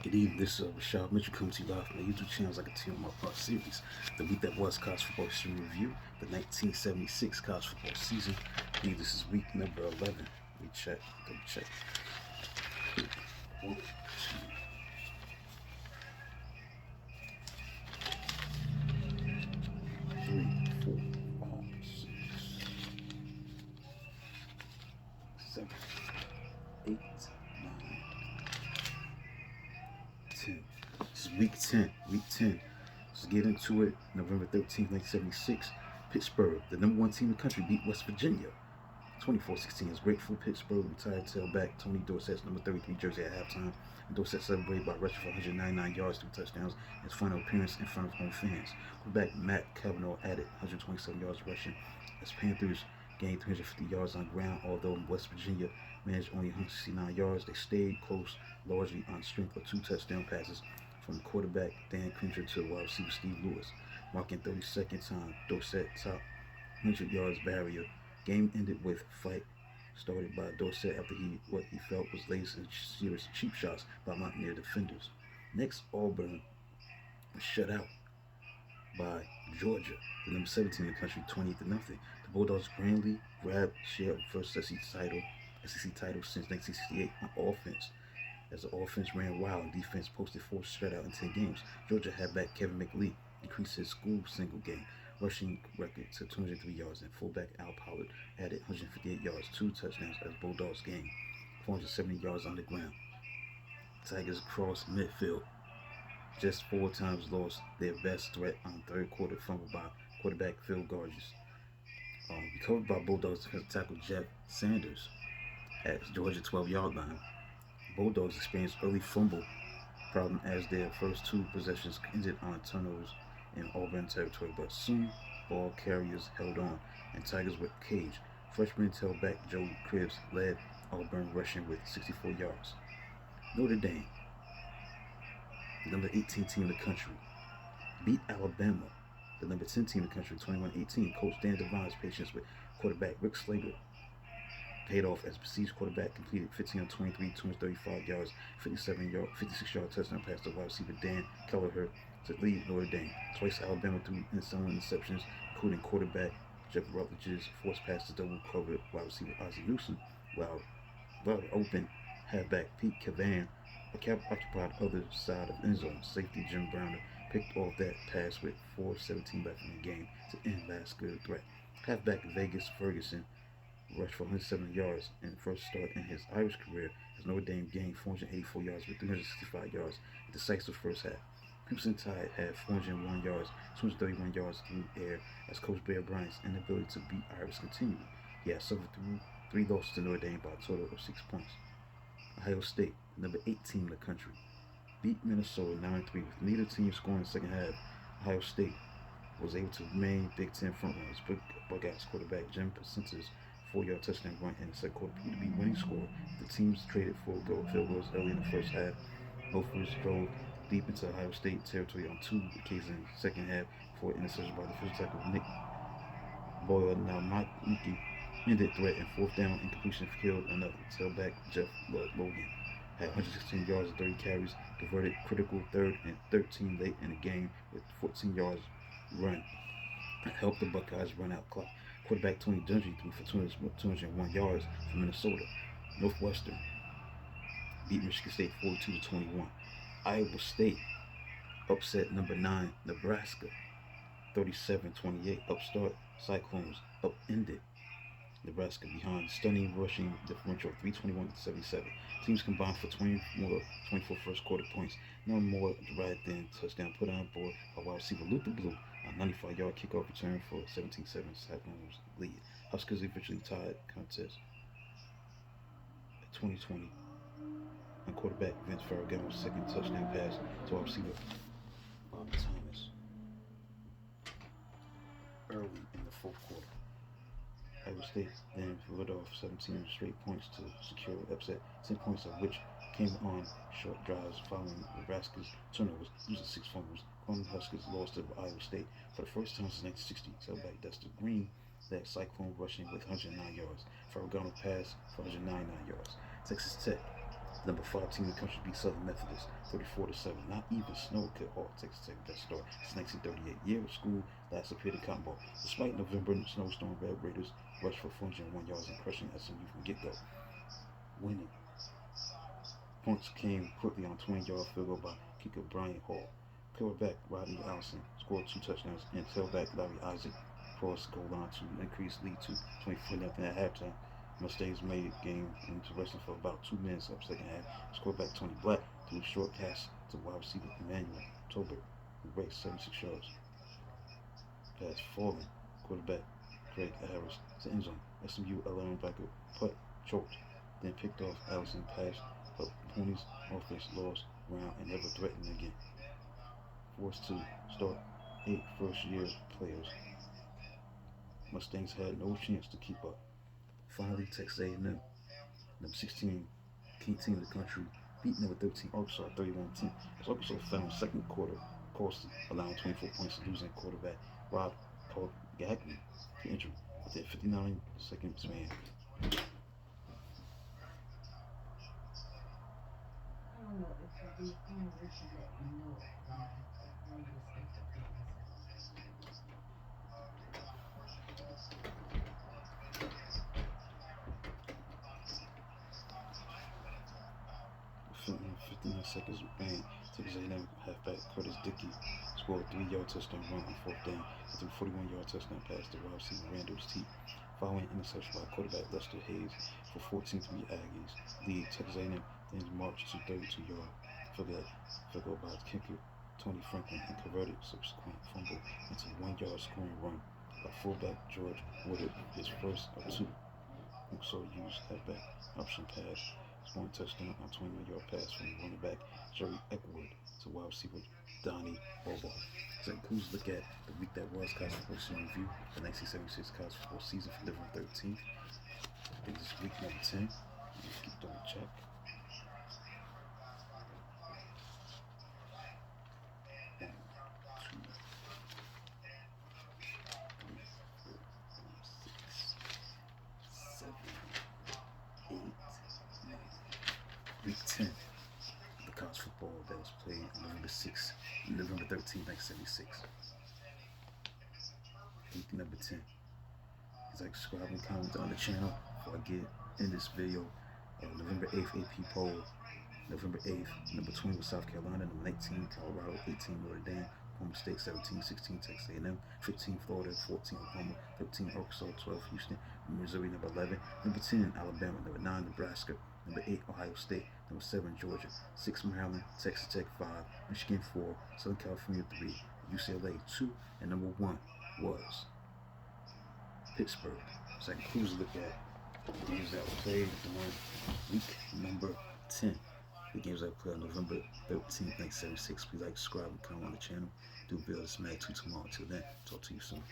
Good evening, this is Rashad Mitchell coming to you live from my YouTube channel as I continue my part series. The week that was college football history review, the 1976 college football season. I believe this is week number 11. Let me check, double check. 1, 2, 3, 4, 5, 6, 7, 8, 9, 10. This is week 10. Week 10. Let's get into it. November 13th, 1976. Pittsburgh, the number one team in the country, beat West Virginia 24-16 as grateful Pittsburgh retired tailback Tony Dorsett's number 33 jersey at halftime. And Dorsett celebrated by rushing for 199 yards, 3 touchdowns, his final appearance in front of home fans. Quarterback Matt Cavanaugh added 127 yards rushing as Panthers gained 350 yards on ground. Although West Virginia managed only 169 yards, they stayed close, largely on strength of 2 touchdown passes from quarterback Dan Crenshaw to wide receiver Steve Lewis, marking 32nd time Dorsett top 100 yards barrier. Game ended with fight started by Dorsett after what he felt was laced in serious cheap shots by Mountaineer defenders. Next, Auburn was shut out by Georgia, the number 17 in the country, 20-0. The Bulldogs grandly grabbed share of the first SEC title since 1968 on offense. As the offense ran wild and defense posted 4 shutout in 10 games, Georgia halfback Kevin McLeod increased his school single game rushing record to 203 yards, and fullback Al Pollard added 158 yards, 2 touchdowns as Bulldogs gained 470 yards on the ground. Tigers crossed midfield just 4 times, lost their best threat on third quarter fumble by quarterback Phil Garges. Recovered by Bulldogs defensive tackle Jeff Sanders at Georgia 12-yard line. Bulldogs experienced early fumble problem as their first 2 possessions ended on turnovers in Auburn territory, but soon ball carriers held on and Tigers were caged. Freshman tailback Joe Cribbs led Auburn rushing with 64 yards. Notre Dame, the number 18 team in the country, beat Alabama, the number 10 team in the country, 21-18. Coach Dan Devine's patience with quarterback Rick Slater paid off as besieged quarterback completed 15 on 23, 235 yards, 56-yard touchdown pass to wide receiver Dan Kelleher to lead Notre Dame. Twice Alabama threw in some interceptions, including quarterback Jeff Rutledge's forced pass to double cover wide receiver Ozzie Newsome, while open halfback Pete Cavan occupied other side of end zone. Safety Jim Browner picked off that pass with 4:17 left in the game to end last good threat. Halfback Vegas Ferguson rushed for 170 yards in the first start in his Irish career as Notre Dame gained 484 yards with 365 yards in the decisive first half. Crimson Tide had 401 yards, 231 yards through air as Coach Bear Bryant's inability to beat Irish continued. He had suffered through 3 losses to Notre Dame by a total of 6 points. Ohio State, number 8 team in the country, beat Minnesota 9-3 with neither team scoring in the second half. Ohio State was able to remain Big Ten frontrunners. Buckeyes quarterback Jim Placente's 4-yard touchdown run in the second quarter proved to be winning score. The teams traded for field goals early in the first half. Gophers drove deep into Ohio State territory on 2 occasions in the second half before interception by the defensive tackle Nick Boyle. Now Mike Leakey ended threat and 4th down incompletion killed another. Tailback Jeff Logan had 116 yards and 30 carries, converted critical 3rd and 13 late in the game with 14 yards run. It helped the Buckeyes run out clock. Quarterback Tony Dungy threw for 201 yards for Minnesota. Northwestern beat Michigan State 42-21. Iowa State upset number 9 Nebraska 37-28. Upstart Cyclones upended Nebraska behind stunning rushing differential of 321-77. Teams combined for 24 first quarter points. No more derived than touchdown put on board by wide receiver Luther Blue on 95-yard kickoff return for 17-7 Cyclones lead. Huskers eventually tied contest at 2020 on quarterback Vince Ferragano's second touchdown pass to wide receiver Bob Thomas early in the 4th quarter. Iowa State then led off 17 straight points to secure the upset, 10 points of which came on short drives following Nebraska's turnovers, losing 6 fumbles. Cornell Huskers lost to Iowa State for the first time since 1960. Tailback Dexter Green led Cyclone rushing with 109 yards. Ferragamo passed for 199 yards. Texas Tech The number 5 team in the country beat Southern Methodist 34-7. Not even snow could halt Texas Tech best start since 1938. Year of school last appeared in Cotton Bowl. Despite November snowstorm, Red Raiders rushed for 401 yards and crushing SMU from get-go. Winning. Points came quickly on a 20-yard field goal by kicker Brian Hall. Quarterback Rodney Allison scored 2 touchdowns, and tailback Larry Isaac crossed the goal line to increase lead to 24-0 at halftime. Mustangs made game interesting for about 2 minutes of second half. Quarterback Tony Black threw a short pass to wide receiver Emmanuel Tolbert, who raced 76 yards. Pass falling. Quarterback Greg Harris to end zone. SMU linebacker putt choked, then picked off Allison pass, but Pony's offense lost ground and never threatened again. Forced to start 8 first-year players. Mustangs had no chance to keep up. Finally, Texas A&M, number 16 key team in the country, beat number 13 Arkansas 31-10. As Arkansas found second quarter costly, allowing 24 points to losing quarterback Rob Gagne to injury within 59 seconds span. Within 59 seconds remain. Texas A&M halfback Curtis Dickey scored a 3-yard touchdown run on 4th down after a 41-yard touchdown pass to wide receiver Randall Teat. Following interception by quarterback Lester Hayes for 14-3 Aggies lead. Texas A&M then marched to 32-yard field goal by kicker Tony Franklin and converted subsequent fumble into a 1-yard scoring run by fullback George Woodard, his first of 2. Also used halfback option pass, scoring touchdown on a 21-yard pass from running back Jerry Eckwood to wide receiver Donnie Orbaugh. So that concludes a look at the week that was college football season review, the 1976 college football season for November 13th. I think this is week number 10. Let's keep double check. Week 10 of the college football that was played on November 6th, November 13th, 1976. Week number 10. As I subscribe and comment on the channel before I get in this video. November 8th AP poll. November 8th, number 20 was South Carolina, number 19 Colorado, 18 Notre Dame, Oklahoma State 17, 16 Texas A&M, 15 Florida, 14 Oklahoma, 13 Arkansas, 12 Houston, Missouri number 11, number 10 Alabama, number 9 Nebraska, number 8 Ohio State, number 7 Georgia, 6 Maryland, Texas Tech 5, Michigan 4, Southern California 3, UCLA 2, and number 1 was Pittsburgh. So that concludes a look at the games that were played during week number 10. The games that played on November 13th, 1976. Please like, subscribe, and comment on the channel. Do build a smack 2 tomorrow. Until then, talk to you soon.